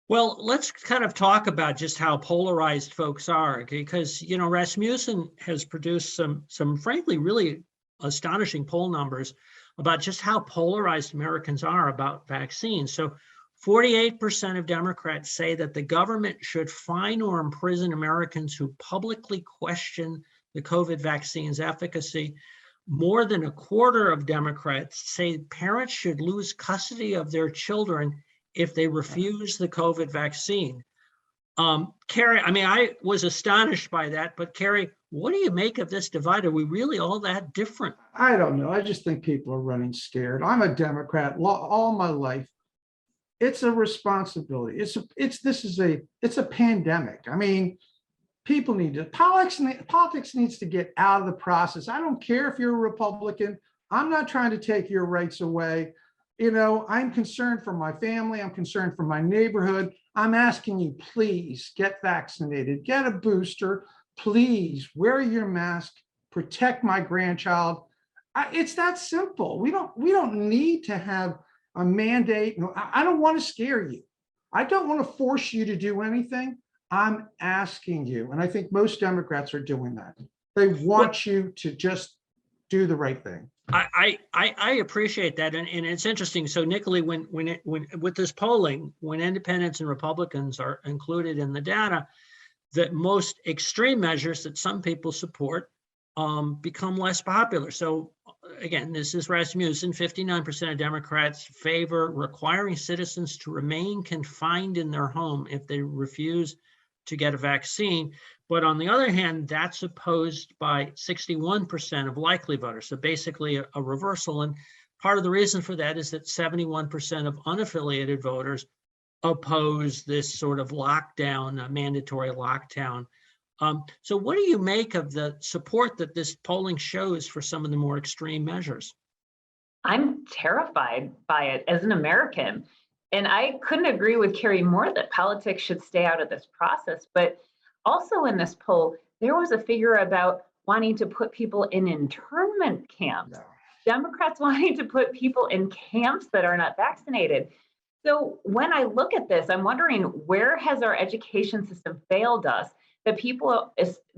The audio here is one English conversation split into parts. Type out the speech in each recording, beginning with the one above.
Well, let's kind of talk about just how polarized folks are, because, Rasmussen has produced some frankly really astonishing poll numbers about just how polarized Americans are about vaccines. So 48% of Democrats say that the government should fine or imprison Americans who publicly question the COVID vaccine's efficacy. More than a quarter of Democrats say parents should lose custody of their children if they refuse the COVID vaccine. Cary, I was astonished by that, but Cary, what do you make of this divide? Are we really all that different? I don't know. I just think people are running scared. I'm a Democrat all my life. It's a responsibility. It's a pandemic. People need to, politics needs to get out of the process. I don't care if you're a Republican. I'm not trying to take your rights away. I'm concerned for my family. I'm concerned for my neighborhood. I'm asking you, please get vaccinated, get a booster, please wear your mask, protect my grandchild. It's that simple. We don't need to have a mandate. I don't want to scare you. I don't want to force you to do anything. I'm asking you. And I think most Democrats are doing that. They want you to just do the right thing. I appreciate that, and it's interesting. So, Nicolee, when with this polling, when independents and Republicans are included in the data, the most extreme measures that some people support become less popular. So, again, this is Rasmussen. 59% of Democrats favor requiring citizens to remain confined in their home if they refuse to get a vaccine. But on the other hand, that's opposed by 61% of likely voters. So basically a reversal. And part of the reason for that is that 71% of unaffiliated voters oppose this sort of lockdown, mandatory lockdown. So what do you make of the support that this polling shows for some of the more extreme measures? I'm terrified by it as an American. And I couldn't agree with Cary more that politics should stay out of this process. But also in this poll, there was a figure about wanting to put people in internment camps. No. Democrats wanting to put people in camps that are not vaccinated. So when I look at this, I'm wondering, where has our education system failed us? That people,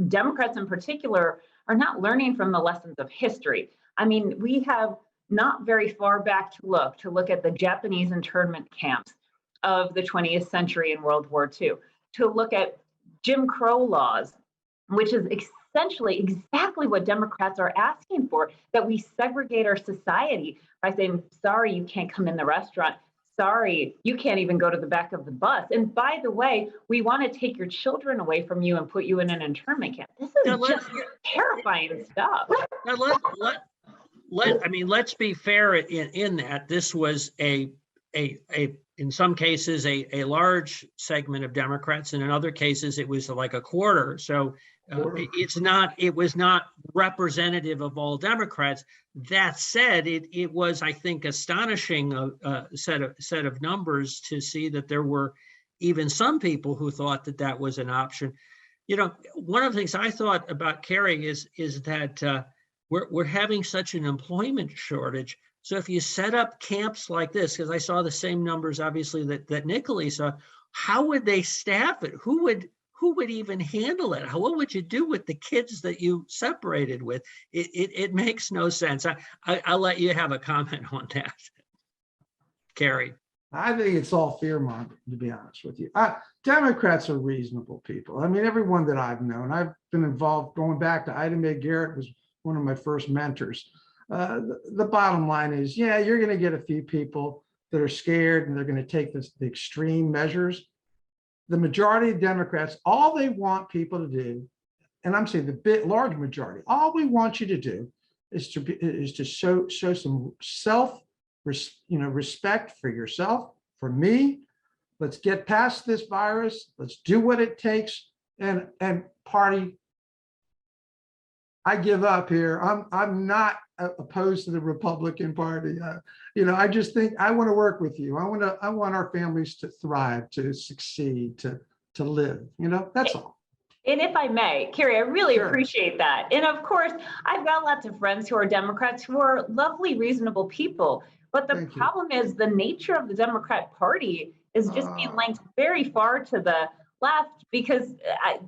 Democrats in particular, are not learning from the lessons of history. We have not very far back to look at the Japanese internment camps of the 20th century and World War II, to look at Jim Crow laws, which is essentially exactly what Democrats are asking for, that we segregate our society by saying, sorry, you can't come in the restaurant. Sorry, you can't even go to the back of the bus. And by the way, we want to take your children away from you and put you in an internment camp. This is just terrifying stuff. Now let's be fair in that this was a in some cases a large segment of Democrats, and in other cases it was like a quarter. So it was not representative of all Democrats. That said, it was, I think, astonishing set of numbers to see that there were even some people who thought that was an option. One of the things I thought about, Cary, is that we're having such an employment shortage. So if you set up camps like this, because I saw the same numbers, obviously, that Nicolee saw, how would they staff it? Who would even handle it? What would you do with the kids that you separated with? It makes no sense. I'll let you have a comment on that, Cary. I think it's all fear-mongering, to be honest with you. Democrats are reasonable people. Everyone that I've known, I've been involved going back to Ida Mae Garrett, was one of my first mentors. The bottom line is, yeah, you're going to get a few people that are scared and they're going to take the extreme measures. The majority of Democrats, all they want people to do, and I'm saying the large majority, all we want you to do is to show some respect for yourself, for me. Let's get past this virus. Let's do what it takes, and party. I give up here. I'm not opposed to the Republican Party. I just think I want to work with you. I want our families to thrive, to succeed, to live. That's all. And if I may, Cary, I really appreciate that. And of course, I've got lots of friends who are Democrats who are lovely, reasonable people. But the problem is the nature of the Democrat Party is just being linked very far to the left because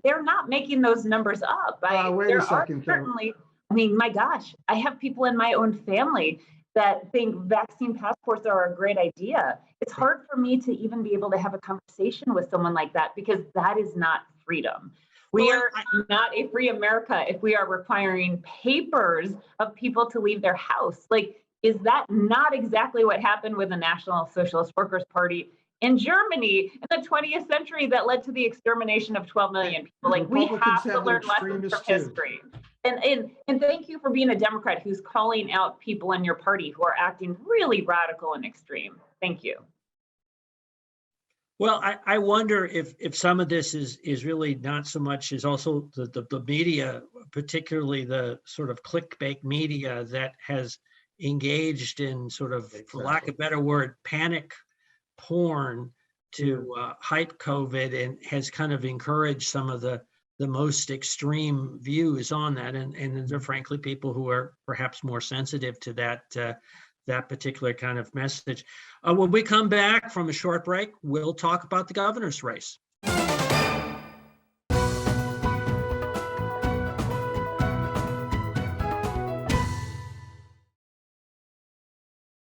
they're not making those numbers up. Wait a second, certainly, I mean, my gosh, I have people in my own family that think vaccine passports are a great idea. It's hard for me to even be able to have a conversation with someone like that because that is not freedom. We are not a free America if we are requiring papers of people to leave their house. Like, is that not exactly what happened with the National Socialist Workers' Party in Germany in the 20th century that led to the extermination of 12 million people? Like, we have to learn lessons from history. And thank you for being a Democrat who's calling out people in your party who are acting really radical and extreme. Thank you. Well, I wonder if some of this is really not so much as also the media, particularly the sort of clickbait media that has engaged in sort of, for lack of a better word, panic porn to hype COVID, and has kind of encouraged some of the most extreme views on that. And they're frankly people who are perhaps more sensitive to that particular kind of message. When we come back from a short break, we'll talk about the governor's race.